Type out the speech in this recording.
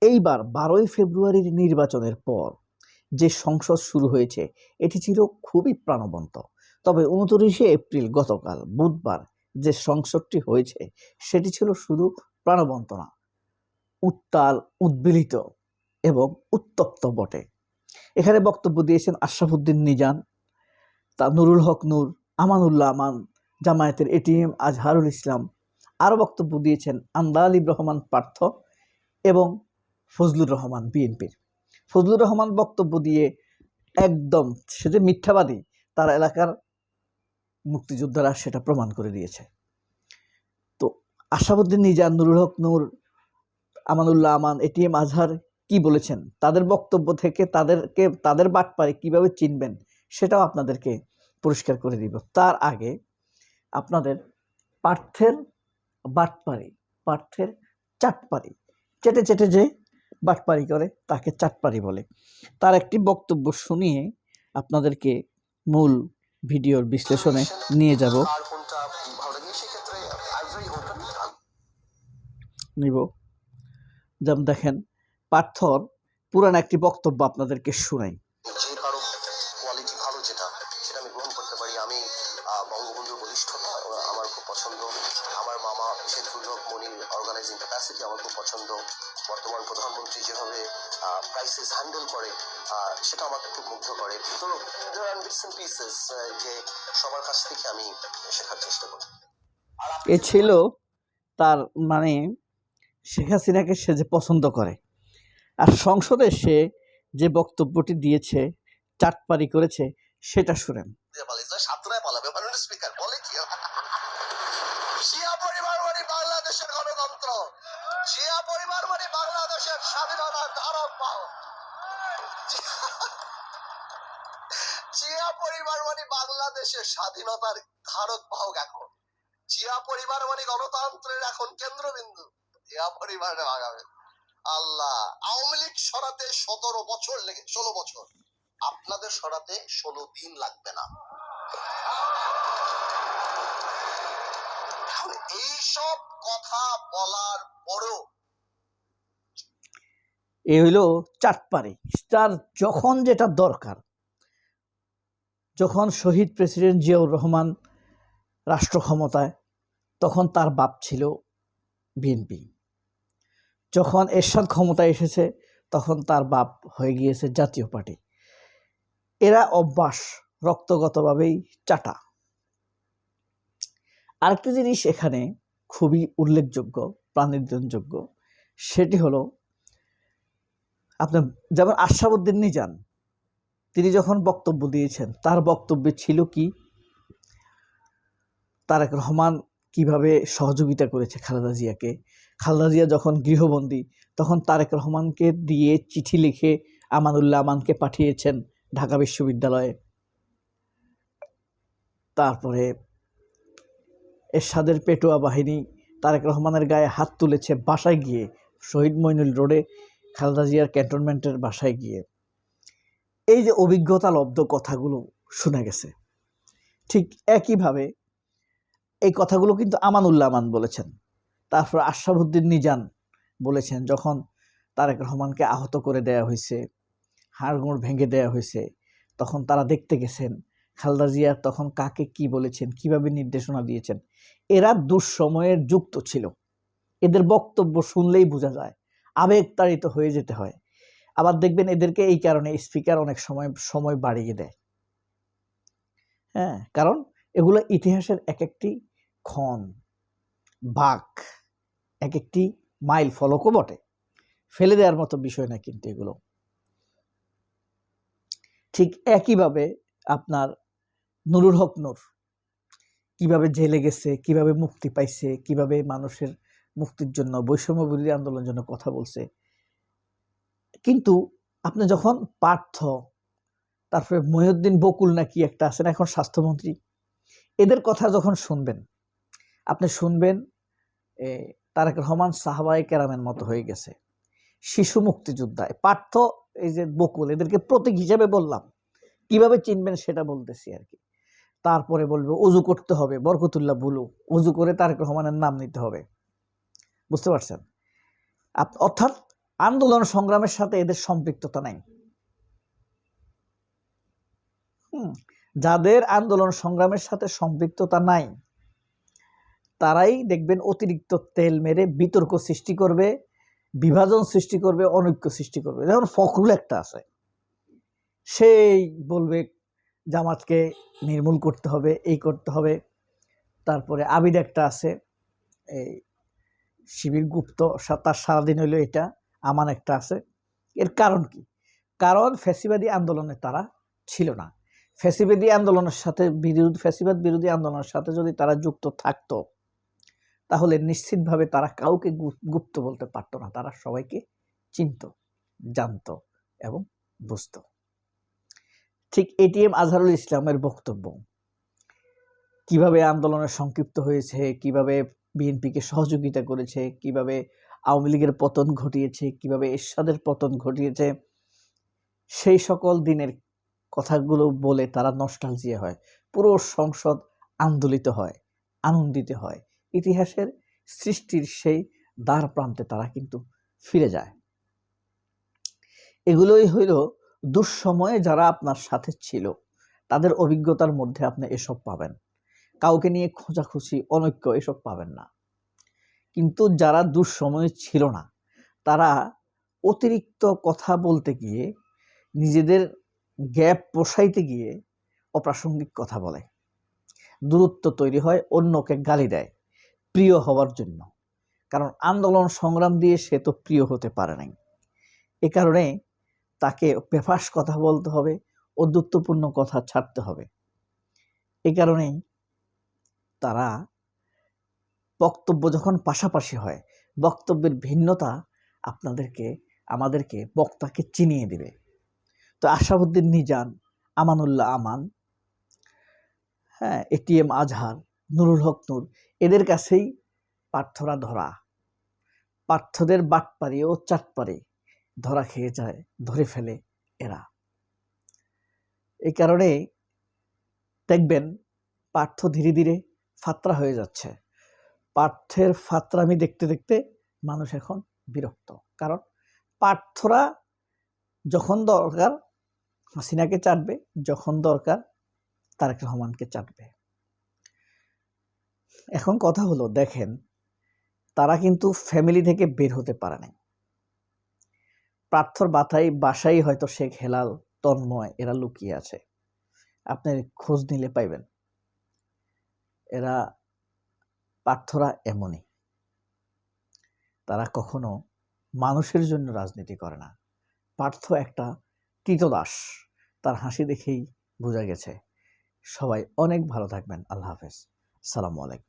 এইবার 12ই ফেব্রুয়ারির নির্বাচনের পর যে সংসদ শুরু হয়েছে এটি ছিল খুবই প্রাণবন্ত। তবে 29শে এপ্রিল গতকাল বুধবার যে সংসদটি হয়েছে সেটি ছিল শুধু প্রাণবন্ত না, উত্তাল, উদ্বেলিত এবং উত্তপ্ত বটে। এখানে বক্তব্য দিয়েছেন আশরাফুদ্দিন নিজান, তা নুরুল হক নূর, আমানুল্লাহ আমান, জামায়াতের এটিএম আজহারুল ইসলাম। আরও বক্তব্য দিয়েছেন আন্দালিব রহমান পার্থ এবং ফজলুর রহমান বিএনপির। ফজলুর রহমান বক্তব্য দিয়ে একদম সে যে মিথ্যাবাদী তার এলাকার মুক্তিযোদ্ধারা সেটা প্রমাণ করে দিয়েছে। তো আশরাফুদ্দিন নিজান, নুরুল হক নূর, আমানুল্লাহ আমান, এটিএম আজহার কি বলেছেন, তাদের বক্তব্য থেকে তাদের বাটপারে কিভাবে চিনবেন সেটাও আপনাদেরকে পরিষ্কার করে দিব। তার আগে আপনাদের পার্থের বাটপারি, পার্থের চাটপারি, চেটে চেটে যে বাটপারি করে তাকে চাটপারি বলে, তার একটি বক্তব্য শুনিয়ে আপনাদেরকে মূল ভিডিওর বিশ্লেষণে নিয়ে যাব যেমন দেখেন, পার্থর পুরান একটি বক্তব্য আপনাদেরকে শুনাই। আমার খুব পছন্দ। বর্তমান প্রধানমন্ত্রী যেভাবে ক্রাইসিস হ্যান্ডেল করে সেটা আমাকে খুব মুগ্ধ করে। তো দেয়ার আর বিটস এন্ড পিসেস যে সবার কাছ থেকে আমি শেখার চেষ্টা করি। এ ছিল তার মানে শেখ হাসিনাকে সে যে পছন্দ করে, আর সংসদে সে যে বক্তব্যটি দিয়েছে, চাটপারি করেছে, সেটা শুনেন। সাতটায় পালাবে মাননীয় স্পিকার বলে কি শিয়া পরিবার মানে বাংলাদেশের গণতন্ত্র, শিয়া পরিবার মানে বাংলাদেশের স্বাধীনতার ধারক বাহক, শিয়া পরিবার মানে বাংলাদেশের স্বাধীনতার ধারক বাহক। এখন শিয়া পরিবার মানে গণতন্ত্রের এখন কেন্দ্রবিন্দু। শিয়া পরিবার আগামী আল্লাহ আওয়ামী লীগ সরাতে 17 বছর লেগে 16 বছর, আপনাদের সরাতে 16 দিন লাগবে না। এইসব কথা বলার পরেও এই হইল চাটপারি। তার যখন যেটা দরকার, যখন শহীদ প্রেসিডেন্ট জিয়াউর রহমান রাষ্ট্র ক্ষমতায়, তখন তার বাপ ছিল বিএনপি। যখন এরশাদ ক্ষমতায় এসেছে তখন তার বাপ হয়ে গিয়েছে জাতীয় পার্টি। এরা অভ্যাস রক্তগতভাবেই চাটা। আরেকটি জিনিস এখানে খুবই উল্লেখযোগ্য, প্রাণীজনযোগ্য, সেটি হলো আপনার যেমন আশরাফুদ্দিন নিজান, তিনি যখন বক্তব্য দিয়েছেন তার বক্তব্যে ছিল কি, তারেক রহমান কিভাবে সহযোগিতা করেছে খালেদা জিয়াকে। খালেদা জিয়া যখন গৃহবন্দী তখন তারেক রহমানকে দিয়ে চিঠি লিখে আমানুল্লাহ আমানকে পাঠিয়েছেন ঢাকা বিশ্ববিদ্যালয়ে। তারপরে এরশাদের পেটোয়া বাহিনী তারেক রহমানের গায়ে হাত তুলেছে বাসায় গিয়ে, শহীদ মইনুল রোডে খালেদা জিয়ার ক্যান্টনমেন্টের বাসায় গিয়ে। এই যে অভিজ্ঞতা লব্ধ কথাগুলো শোনা গেছে, ঠিক একইভাবে এই কথাগুলো কিন্তু আমানুল্লাহ আমান বলেছেন। তারপর আশরাফুদ্দিন নিজান বলেছেন, যখন তারেক রহমানকে আহত করে দেয়া হয়েছে, হাড়গোড় ভেঙে দেয়া হয়েছে, তখন তারা দেখতে গেছেন খালেদা জিয়া তখন কাকে কি বলেছেন, কিভাবে নির্দেশনা দিয়েছেন। এরা দুঃসময়ের যুক্ত ছিল, এদের বক্তব্য শুনলেই বোঝা যায়, আবেগতাড়িত হয়ে যেতে হয়। আবার দেখবেন এদেরকে এই কারণে স্পিকার অনেক সময় বাড়িয়ে দেয়। হ্যাঁ, কারণ এগুলো ইতিহাসের এক একটি ক্ষণ, বাঁক, এক একটি মাইল ফলকও বটে, ফেলে দেওয়ার মতো বিষয় না কিন্তু এগুলো। ঠিক একইভাবে আপনার নুরুল হক নূর কিভাবে জেলে গেছে, কিভাবে মুক্তি পাইছে, কিভাবে মানুষের মুক্তির জন্য, বৈষম্য বিরোধী আন্দোলনের জন্য কথা বলছে। কিন্তু আপনি যখন পার্থ, তারপরে মহিউদ্দিন বকুল নাকি একটা আছেন এখন স্বাস্থ্যমন্ত্রী, এদের কথা যখন শুনবেন, আপনি শুনবেন তারেক রহমান সাহাবায়ে কেরামের মতো হয়ে গেছে, শিশু মুক্তিযোদ্ধা। পার্থ, এই যে বকুল, এদেরকে প্রতীক হিসেবে বললাম, কিভাবে চিনবেন সেটা বলতেছি আর কি। তারপরে বলবে উজু করতে হবে, বরকতুল্লাহ বুলু, উজু করে তারেক রহমানের নাম নিতে হবে, বুঝতে পারছেন? অর্থাৎ আন্দোলন সংগ্রামের সাথে এদের সম্পৃক্ততা নাই। যাদের আন্দোলন সংগ্রামের সাথে সম্পৃক্ততা নাই তারাই দেখবেন অতিরিক্ত তেল মেরে বিতর্ক সৃষ্টি করবে, বিভাজন সৃষ্টি করবে, অনৈক্য সৃষ্টি করবে। যেমন ফখরুল একটা আছে, সেই বলবে জামাতকে নির্মূল করতে হবে, এই করতে হবে। তারপরে আবিদ একটা আছে, এই শিবির গুপ্ত, তার সারাদিন হইলো এটা। আমান একটা আছে। এর কারণ কি? কারণ ফ্যাসিবাদী আন্দোলনে তারা ছিল না। ফ্যাসিবাদী আন্দোলনের সাথে ফ্যাসিবাদ বিরোধী আন্দোলনের সাথে যদি তারা যুক্ত থাকতো তাহলে নিশ্চিতভাবে তারা কাউকে গুপ্ত বলতে পারতো না। তারা সবাইকে চিনত, জানত এবং বুঝত। ঠিক এটিএম আজহারুল ইসলামের বক্তব্য কিভাবে আন্দোলনে সংক্ষিপ্ত হয়েছে, কিভাবে বিএনপিকে সহযোগিতা করেছে, কিভাবে আওয়ামী লীগের পতন ঘটিয়েছে, কিভাবে এরশাদের পতন ঘটিয়েছে, সেই সকল দিনের কথাগুলো বলে তারা নস্টালজিয়া হয়। পুরো সংসদ আন্দোলিত হয়, আনন্দিত হয়। ইতিহাসের সৃষ্টির সেই দ্বার প্রান্তে তারা কিন্তু ফিরে যায়। এগুলোই হইল দুঃসময়ে যারা আপনার সাথে ছিল তাদের অভিজ্ঞতার মধ্যে আপনি এসব পাবেন। কাউকে নিয়ে খোঁজাখুঁজি, অনৈক্য এসব পাবেন না। কিন্তু যারা দুঃসময়ে ছিল না তারা অতিরিক্ত কথা বলতে গিয়ে, নিজেদের গ্যাপ পোষাইতে গিয়ে অপ্রাসঙ্গিক কথা বলে, দূরত্ব তৈরি হয়, অন্যকে গালি দেয় প্রিয় হওয়ার জন্য। কারণ আন্দোলন সংগ্রাম দিয়ে সে তো প্রিয় হতে পারে নাই। এ কারণে তাকে বেফাস কথা বলতে হবে, অদ্ভুতপূর্ণ কথা ছাড়তে হবে। এই কারণেই তারা বক্তব্য যখন পাশাপাশি হয়, বক্তব্যের ভিন্নতা আমাদেরকে বক্তাকে চিনিয়ে দিবে। তো আশরাফুদ্দিন নিজান, আমানুল্লাহ আমান, এটিএম আজহার, নুরুল হক নূর, এদের কাছেই পার্থরা ধরা। পার্থদের বাটপারি ও চাটপারি ধরা খেয়ে যায়, ধরে ফেলে এরা। এই কারণে দেখবেন পার্থ ধীরে ধীরে ফাত্রা হয়ে যাচ্ছে। পার্থের ফাত্রামি দেখতে দেখতে মানুষ এখন বিরক্ত। কারণ পার্থরা যখন দরকার হাসিনাকে চাটবে, যখন দরকার তারেক রহমানকে চাটবে। এখন কথা হলো, দেখেন তারা কিন্তু ফ্যামিলি থেকে বের হতে পারে নাই। পার্থর বাসায় হয়তো শেখ হেলাল, তন্ময় এরা লুকিয়ে আছে। আপনি খোঁজ নিলে পাইবেন। এরা পার্থরা এমনই, তারা কখনো মানুষের জন্য রাজনীতি করে না। পার্থ একটা কৃতদাস, তার হাসি দেখেই বোঝা গেছে। সবাই অনেক ভালো থাকবেন। আল্লাহ হাফেজ, আসসালামু আলাইকুম।